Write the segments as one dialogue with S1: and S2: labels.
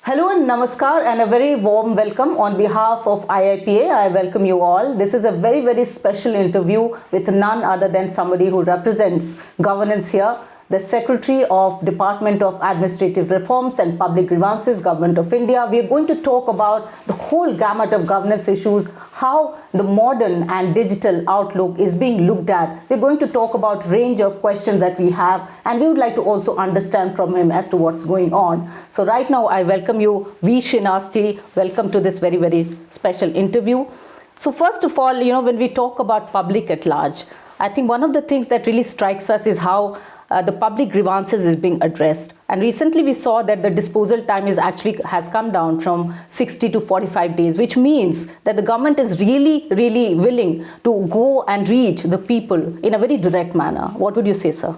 S1: Hello and namaskar and a very warm welcome on behalf of IIPA. I welcome you all. This is a very, very special interview with none other than somebody who represents governance here, the Secretary of Department of Administrative Reforms and Public Grievances, Government of India. We are going to talk about the whole gamut of governance issues, how the modern and digital outlook is being looked at. We're going to talk about range of questions that we have, and we would like to also understand from him as to what's going on. So right now, I welcome you, V Srinivas. Welcome to this very, very special interview. So first of all, when we talk about public at large, I think one of the things that really strikes us is how the public grievances is being addressed. And recently we saw that the disposal time has come down from 60 to 45 days, which means that the government is really, really willing to go and reach the people in a very direct manner. What would you say, sir?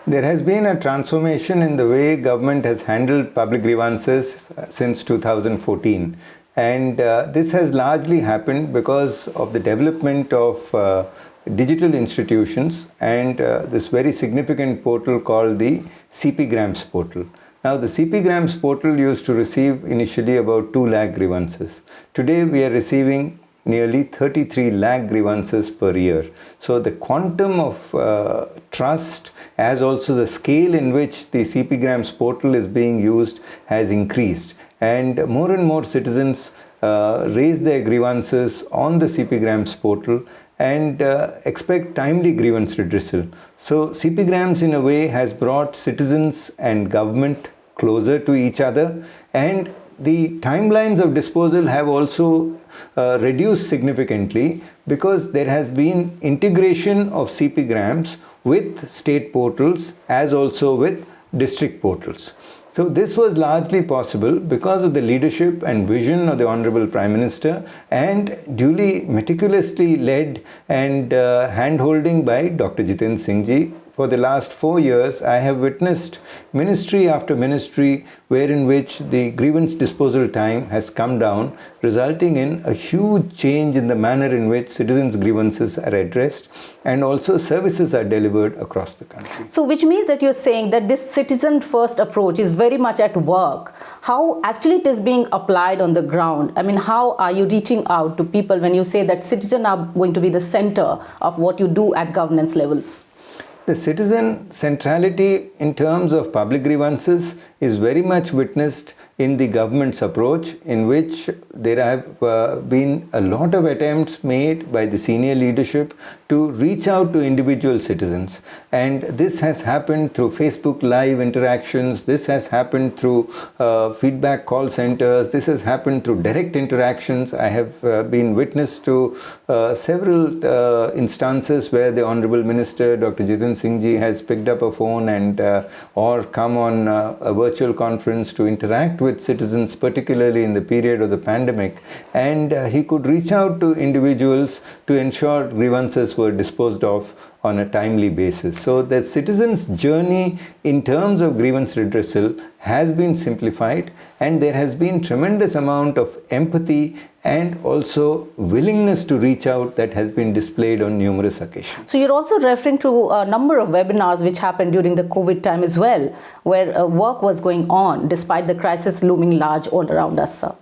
S2: There has been a transformation in the way government has handled public grievances since 2014. And this has largely happened because of the development of digital institutions and this very significant portal called the CP Grams portal. Now the CP Grams portal used to receive initially about 2 lakh grievances. Today we are receiving nearly 33 lakh grievances per year. So the quantum of trust as also the scale in which the CP Grams portal is being used has increased, and more citizens raise their grievances on the CP Grams portal and expect timely grievance redressal. So CP Grams in a way has brought citizens and government closer to each other, and the timelines of disposal have also reduced significantly because there has been integration of CP Grams with state portals as also with district portals. So this was largely possible because of the leadership and vision of the Honorable Prime Minister and duly meticulously led and hand-holding by Dr. Jitendra Singh Ji. For the last 4 years, I have witnessed ministry after ministry wherein which the grievance disposal time has come down, resulting in a huge change in the manner in which citizens' grievances are addressed and also services are delivered across the country.
S1: So which means that you're saying that this citizen-first approach is very much at work. How actually it is being applied on the ground? I mean, how are you reaching out to people when you say that citizens are going to be the center of what you do at governance levels?
S2: The citizen centrality in terms of public grievances is very much witnessed in the government's approach, in which there have been a lot of attempts made by the senior leadership to reach out to individual citizens. And this has happened through Facebook Live interactions, this has happened through feedback call centers, this has happened through direct interactions. I have been witness to several instances where the Honorable Minister, Dr. Jitendra Singh Ji, has picked up a phone and or come on a virtual conference to interact with citizens, particularly in the period of the pandemic, and he could reach out to individuals to ensure grievances were disposed of on a timely basis. So the citizens' journey in terms of grievance redressal has been simplified, and there has been tremendous amount of empathy and also willingness to reach out that has been displayed on numerous occasions.
S1: So you're also referring to a number of webinars which happened during the COVID time as well, where work was going on despite the crisis looming large all around us, sir.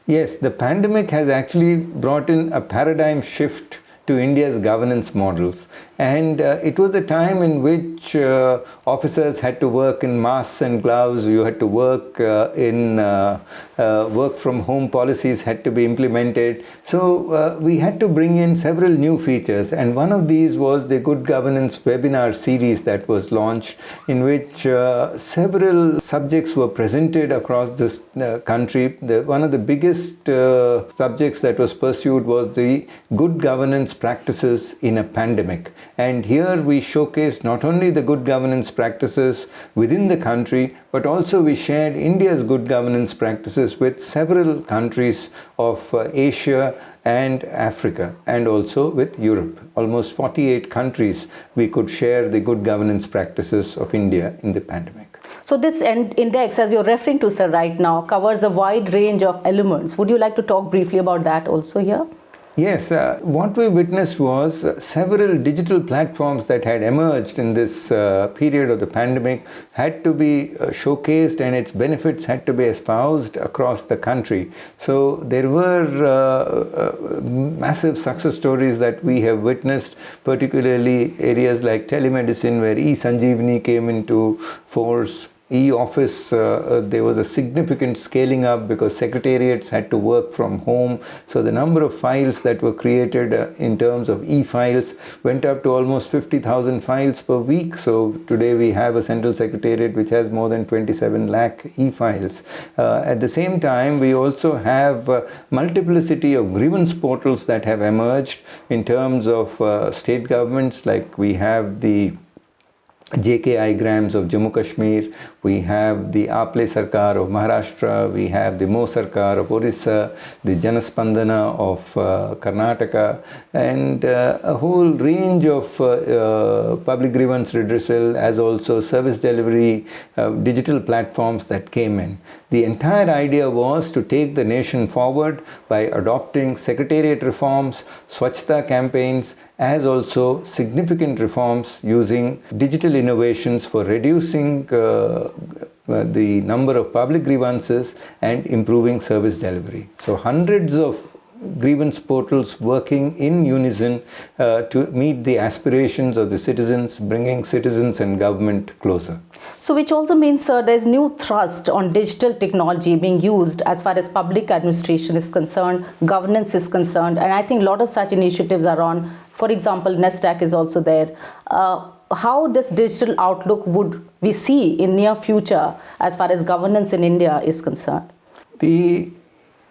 S2: Yes, the pandemic has actually brought in a paradigm shift to India's governance models, and it was a time in which officers had to work in masks and gloves. You had to work work from home policies had to be implemented. So we had to bring in several new features, and one of these was the Good Governance webinar series that was launched, in which several subjects were presented across this country. One of the biggest subjects that was pursued was the good governance practices in a pandemic. And here we showcased not only the good governance practices within the country, but also we shared India's good governance practices with several countries of Asia and Africa, and also with Europe. Almost 48 countries we could share the good governance practices of India in the pandemic.
S1: So this index, as you're referring to, sir, right now, covers a wide range of elements. Would you like to talk briefly about that also here?
S2: Yes, what we witnessed was several digital platforms that had emerged in this period of the pandemic had to be showcased, and its benefits had to be espoused across the country. So there were massive success stories that we have witnessed, particularly areas like telemedicine, where e-Sanjeevani came into force. E-office, there was a significant scaling up because secretariats had to work from home. So the number of files that were created in terms of e-files went up to almost 50,000 files per week. So today we have a central secretariat which has more than 27 lakh e-files. At the same time, we also have multiplicity of grievance portals that have emerged in terms of state governments. Like we have the JK Igrams of Jammu Kashmir, we have the Aaple Sarkar of Maharashtra, we have the Mo Sarkar of Orissa, the Janaspandana of Karnataka, and a whole range of public grievance redressal, as also service delivery digital platforms that came in. The entire idea was to take the nation forward by adopting secretariat reforms, Swachhta campaigns, as also significant reforms using digital innovations for reducing the number of public grievances and improving service delivery. So hundreds of grievance portals working in unison to meet the aspirations of the citizens, bringing citizens and government closer.
S1: So which also means, sir, there's new thrust on digital technology being used as far as public administration is concerned, governance is concerned, and I think a lot of such initiatives are on. For example, NESTAC is also there. How this digital outlook would we see in near future as far as governance in India is concerned?
S2: The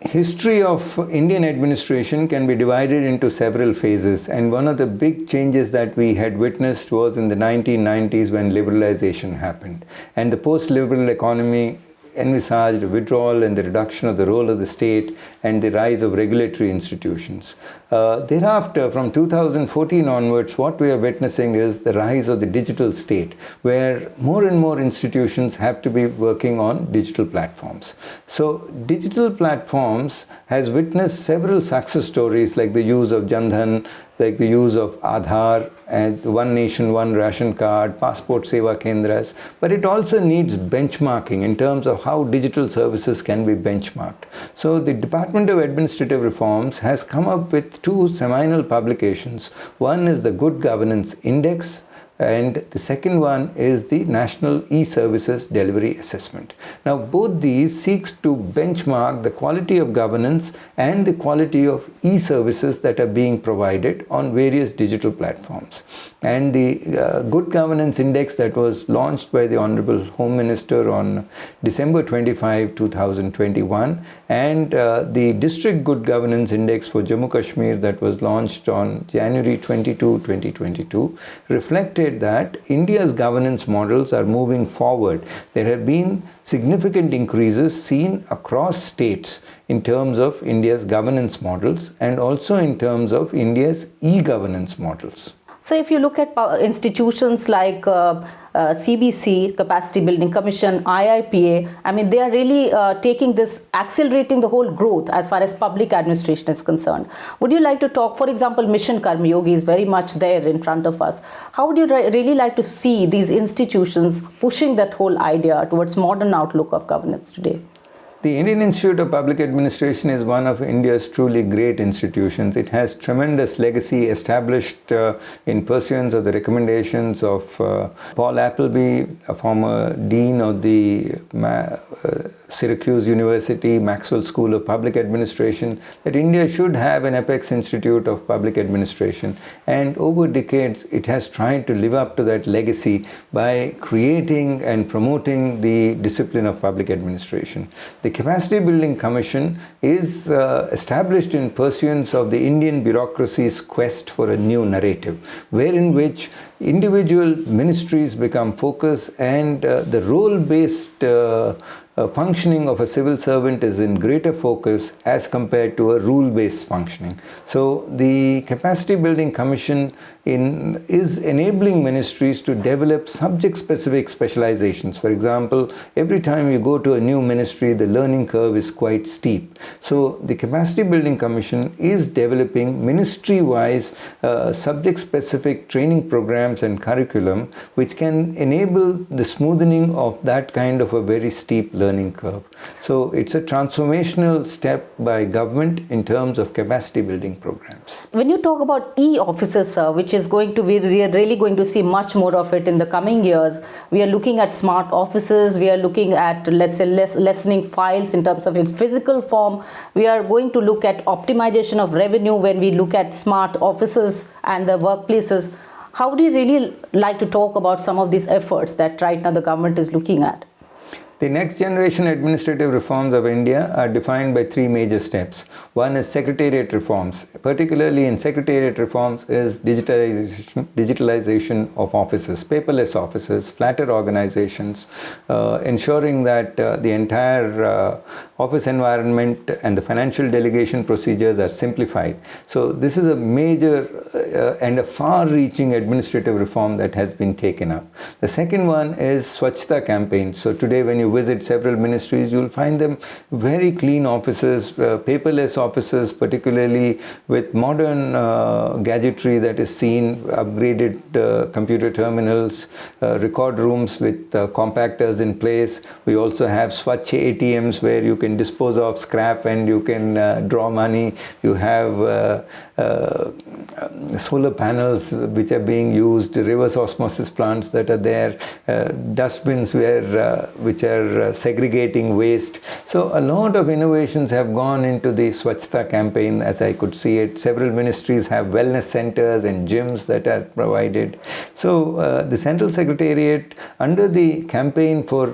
S2: history of Indian administration can be divided into several phases, and one of the big changes that we had witnessed was in the 1990s when liberalization happened, and the post-liberal economy envisaged a withdrawal and the reduction of the role of the state and the rise of regulatory institutions. Thereafter, from 2014 onwards, what we are witnessing is the rise of the digital state, where more and more institutions have to be working on digital platforms. So digital platforms has witnessed several success stories, like the use of Jan Dhan, like the use of Aadhaar and One Nation, One Ration Card, Passport Seva Kendras, but it also needs benchmarking in terms of how digital services can be benchmarked. So the Department of Administrative Reforms has come up with two seminal publications. One is the Good Governance Index, and the second one is the National E-Services Delivery Assessment. Now, both these seeks to benchmark the quality of governance and the quality of e-services that are being provided on various digital platforms. And the Good Governance Index that was launched by the Honorable Home Minister on December 25, 2021, and the District Good Governance Index for Jammu Kashmir that was launched on January 22, 2022, reflected that India's governance models are moving forward. There have been significant increases seen across states in terms of India's governance models and also in terms of India's e-governance models.
S1: So if you look at institutions like CBC, Capacity Building Commission, IIPA, I mean, they are really taking this, accelerating the whole growth as far as public administration is concerned. Would you like to talk, for example, Mission Karma Yogi is very much there in front of us. How would you really like to see these institutions pushing that whole idea towards modern outlook of governance today?
S2: The Indian Institute of Public Administration is one of India's truly great institutions. It has tremendous legacy established in pursuance of the recommendations of Paul Appleby, a former dean of the Syracuse University Maxwell School of Public Administration, that India should have an apex institute of public administration. And over decades, it has tried to live up to that legacy by creating and promoting the discipline of public administration. The Capacity Building Commission is established in pursuance of the Indian bureaucracy's quest for a new narrative, wherein which individual ministries become focus and the role-based functioning of a civil servant is in greater focus as compared to a rule-based functioning. So the Capacity Building Commission is enabling ministries to develop subject-specific specializations. For example, every time you go to a new ministry, the learning curve is quite steep. So the Capacity Building Commission is developing ministry-wise subject-specific training programs and curriculum which can enable the smoothing of that kind of a very steep learning curve. So it's a transformational step by government in terms of capacity building programs.
S1: When you talk about e-offices, which is going to be, we are really going to see much more of it in the coming years. We are looking at smart offices. We are looking at, let's say, lessening files in terms of its physical form. We are going to look at optimization of revenue when we look at smart offices and the workplaces. How do you really like to talk about some of these efforts that right now the government is looking at?
S2: The next generation administrative reforms of India are defined by three major steps. One is secretariat reforms. Particularly in secretariat reforms is digitalization of offices, paperless offices, flatter organizations, ensuring that the entire office environment and the financial delegation procedures are simplified. So this is a major and a far-reaching administrative reform that has been taken up. The second one is Swachhta campaigns. So today when you visit several ministries, you'll find them very clean offices, paperless offices, particularly with modern gadgetry that is seen, upgraded computer terminals, record rooms with compactors in place. We also have Swachh ATMs where you can dispose of scrap and you can draw money. You have solar panels which are being used, reverse osmosis plants that are there, dustbins which are segregating waste. So a lot of innovations have gone into the Swachhta campaign as I could see it. Several ministries have wellness centers and gyms that are provided. So the Central Secretariat, under the campaign for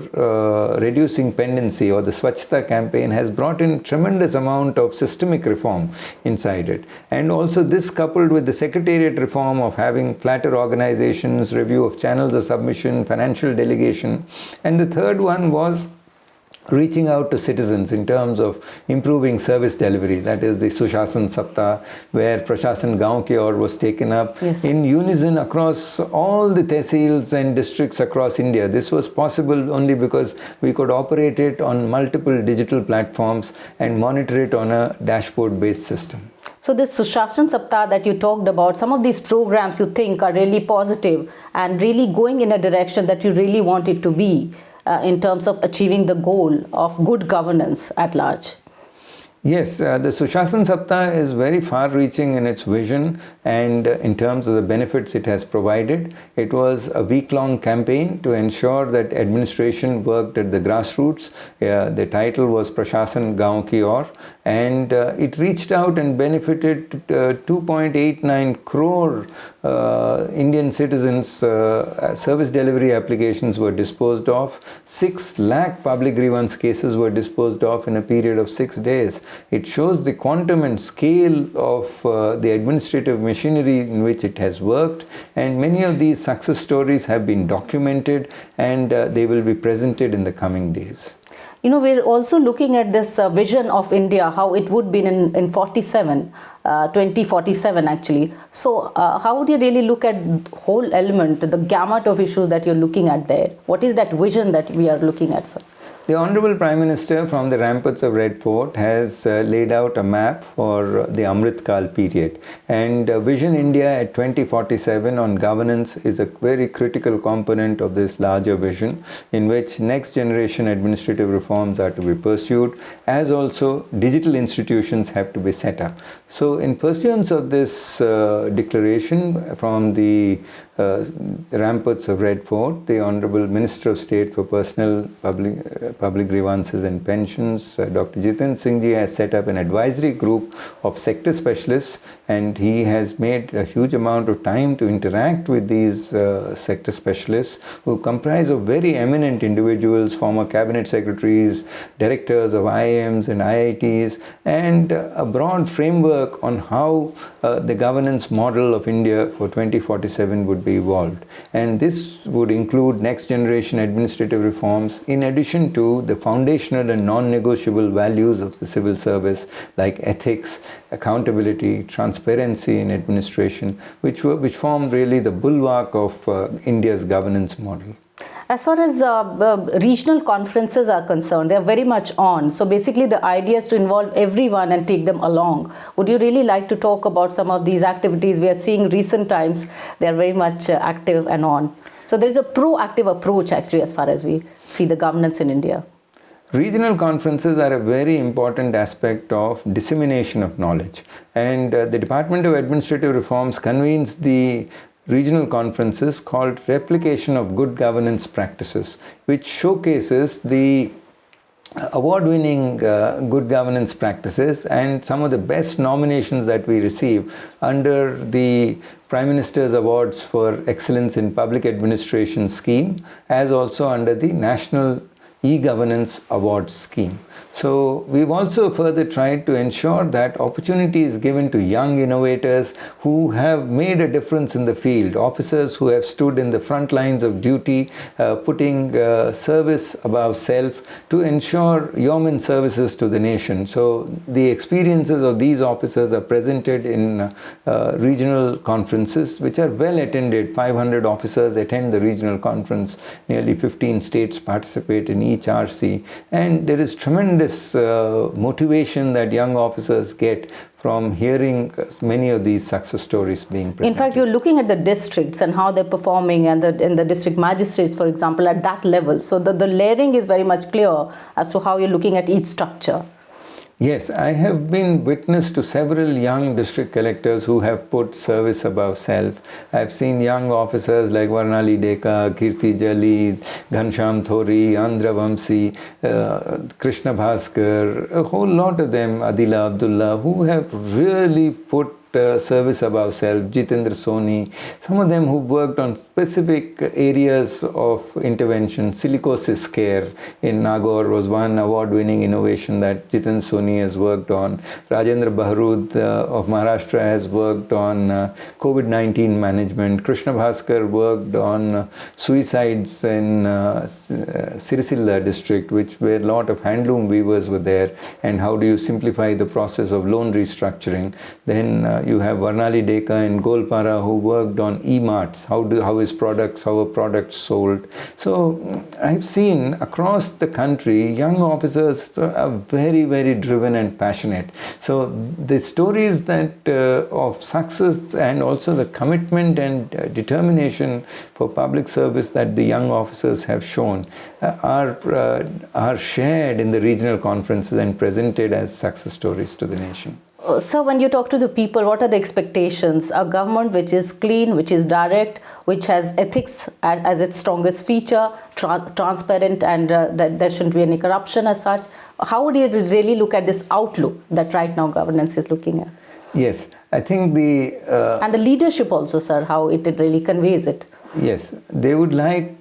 S2: reducing pendency, or the Swachhta campaign, has brought in tremendous amount of systemic reform inside it. And also this coupled with the Secretariat reform of having flatter organizations, review of channels of submission, financial delegation. And the third one was reaching out to citizens in terms of improving service delivery. That is the Susha Sapta, where Prashashan Gaon Ki Aur was taken up in unison across all the tehsils and districts across India. This was possible only because we could operate it on multiple digital platforms and monitor it on a dashboard-based system.
S1: So this Sushasana Sapta that you talked about, some of these programs you think are really positive and really going in a direction that you really want it to be in terms of achieving the goal of good governance at large?
S2: Yes, the Sushasana Sapta is very far-reaching in its vision and in terms of the benefits it has provided. It was a week-long campaign to ensure that administration worked at the grassroots. The title was Prashashan Gaon Ki Aur, and it reached out and benefited 2.89 crore Indian citizens. Service delivery applications were disposed of. 6 lakh public grievance cases were disposed of in a period of 6 days. It shows the quantum and scale of the administrative machinery in which it has worked, and many of these success stories have been documented and they will be presented in the coming days.
S1: You know, we're also looking at this vision of India, how it would be in 2047 actually. So how would you really look at whole element, the gamut of issues that you're looking at there? What is that vision that we are looking at, sir?
S2: The Honorable Prime Minister from the ramparts of Red Fort has laid out a map for the Amrit Kal period, and Vision India at 2047 on governance is a very critical component of this larger vision, in which next generation administrative reforms are to be pursued, as also digital institutions have to be set up. So in pursuance of this declaration from the ramparts of Red Fort, the Honorable Minister of State for Personal Public Grievances and Pensions, Dr. Jiten Singh Ji, has set up an advisory group of sector specialists, and he has made a huge amount of time to interact with these sector specialists, who comprise of very eminent individuals, former cabinet secretaries, directors of IIMs and IITs, and a broad framework on how the governance model of India for 2047 would would be evolved. And this would include next generation administrative reforms in addition to the foundational and non-negotiable values of the civil service like ethics, accountability, transparency in administration, which form really the bulwark of India's governance model.
S1: As far as regional conferences are concerned, they are very much on. So basically the idea is to involve everyone and take them along. Would you really like to talk about some of these activities? We are seeing recent times, they are very much active and on. So there is a proactive approach actually as far as we see the governance in India.
S2: Regional conferences are a very important aspect of dissemination of knowledge, and the Department of Administrative Reforms convenes the regional conferences called Replication of Good Governance Practices, which showcases the award-winning good governance practices and some of the best nominations that we receive under the Prime Minister's Awards for Excellence in Public Administration scheme, as also under the National E-Governance Awards scheme. So we've also further tried to ensure that opportunity is given to young innovators who have made a difference in the field, officers who have stood in the front lines of duty, putting service above self to ensure yeoman services to the nation. So the experiences of these officers are presented in regional conferences which are well attended. 500 officers attend the regional conference, nearly 15 states participate in each RC, and there is tremendous motivation that young officers get from hearing many of these success stories being presented.
S1: In fact, you're looking at the districts and how they're performing and the district magistrates, for example, at that level. So the layering is very much clear as to how you're looking at each structure.
S2: Yes, I have been witness to several young district collectors who have put service above self. I've seen young officers like Varnali Deka, Kirti Jali, Ghansham Thori, Andhra Vamsi, Krishna Bhaskar, a whole lot of them, Adila Abdullah, who have really put service above self, Jitendra Soni, some of them who worked on specific areas of intervention. Silicosis care in Nagaur was one award-winning innovation that Jitendra Soni has worked on. Rajendra Bahrud of Maharashtra has worked on COVID-19 management. Krishna Bhaskar worked on suicides in Sirisilla district, where a lot of handloom weavers were there, and how do you simplify the process of loan restructuring. Then you have Varnali Deka in Golpara who worked on e-marts, how are products sold. So I've seen across the country young officers are very, very driven and passionate. So the stories that of success and also the commitment and determination for public service that the young officers have shown are shared in the regional conferences and presented as success stories to the nation.
S1: So when you talk to the people, what are the expectations? A government which is clean, which is direct, which has ethics as its strongest feature, transparent, and that there shouldn't be any corruption as such. How would you really look at this outlook that right now governance is looking at?
S2: Yes, I think
S1: and the leadership also, sir, how it really conveys it.
S2: Yes, they would like,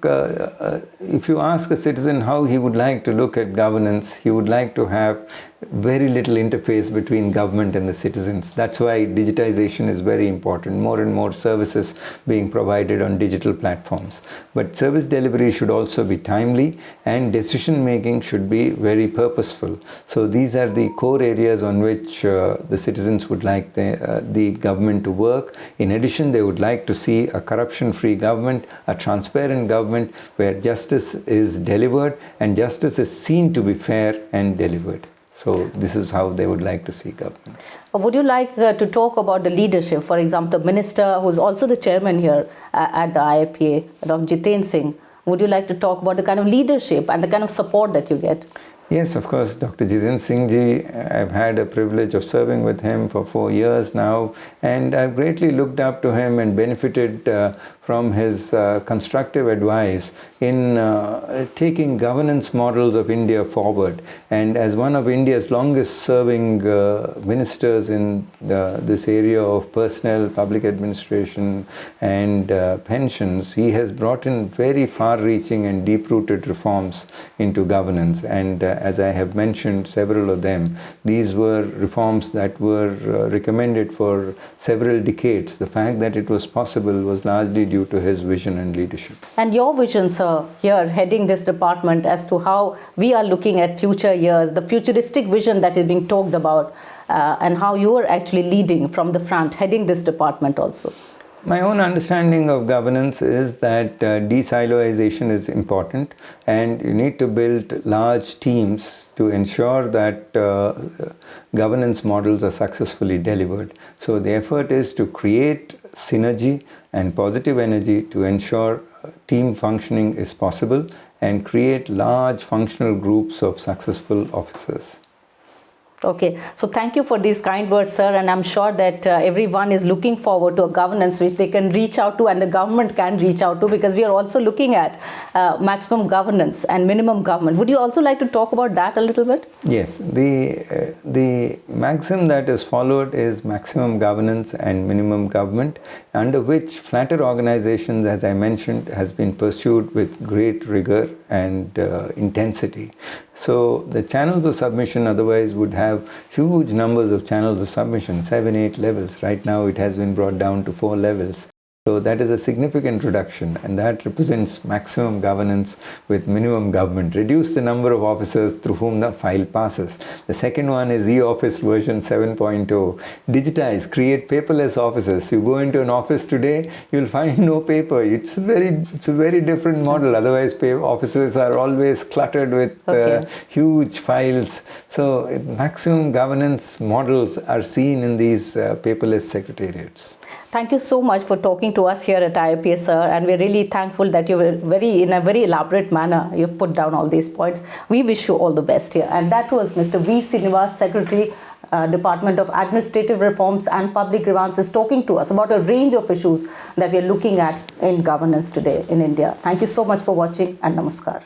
S2: if you ask a citizen how he would like to look at governance, he would like to have very little interface between government and the citizens. That's why digitization is very important. More and more services being provided on digital platforms. But service delivery should also be timely, and decision making should be very purposeful. So these are the core areas on which the citizens would like the government to work. In addition, they would like to see a corruption-free government, a transparent government where justice is delivered and justice is seen to be fair and delivered. So this is how they would like to see governments.
S1: Would you like to talk about the leadership? For example, the minister who is also the chairman here at the IIPA, Dr. Jiten Singh. Would you like to talk about the kind of leadership and the kind of support that you get?
S2: Yes, of course, Dr. Jiten Singh ji, I've had a privilege of serving with him for 4 years now, and I've greatly looked up to him and benefited from his constructive advice in taking governance models of India forward. And as one of India's longest serving ministers in this area of personnel, public administration and pensions, he has brought in very far-reaching and deep-rooted reforms into governance. And as I have mentioned several of them, these were reforms that were recommended for several decades. The fact that it was possible was largely due to his vision and leadership.
S1: And your vision, sir, here heading this department as to how we are looking at future years, the futuristic vision that is being talked about, and how you are actually leading from the front, heading this department also.
S2: My own understanding of governance is that de-siloization is important, and you need to build large teams to ensure that governance models are successfully delivered. So the effort is to create synergy and positive energy to ensure team functioning is possible and create large functional groups of successful officers.
S1: Okay, so thank you for these kind words, sir, and I'm sure that everyone is looking forward to a governance which they can reach out to and the government can reach out to, because we are also looking at maximum governance and minimum government. Would you also like to talk about that a little bit?
S2: Yes, the maxim that is followed is maximum governance and minimum government, under which flatter organizations, as I mentioned, has been pursued with great rigor and intensity. So the channels of submission otherwise would have huge numbers of channels of submission, 7, 8 levels. Right now it has been brought down to 4 levels. So that is a significant reduction, and that represents maximum governance with minimum government. Reduce the number of officers through whom the file passes. The second one is e-office version 7.0. Digitize, create paperless offices. You go into an office today, you'll find no it's a very different model. Otherwise, offices are always cluttered with huge files. So maximum governance models are seen in these paperless secretariats.
S1: Thank you so much for talking to us here at IIPA, sir, and we're really thankful that you were in a very elaborate manner, you put down all these points. We wish you all the best here. And that was Mr. V Srinivas, Secretary, Department of Administrative Reforms and Public Grievances, talking to us about a range of issues that we're looking at in governance today in India. Thank you so much for watching, and namaskar.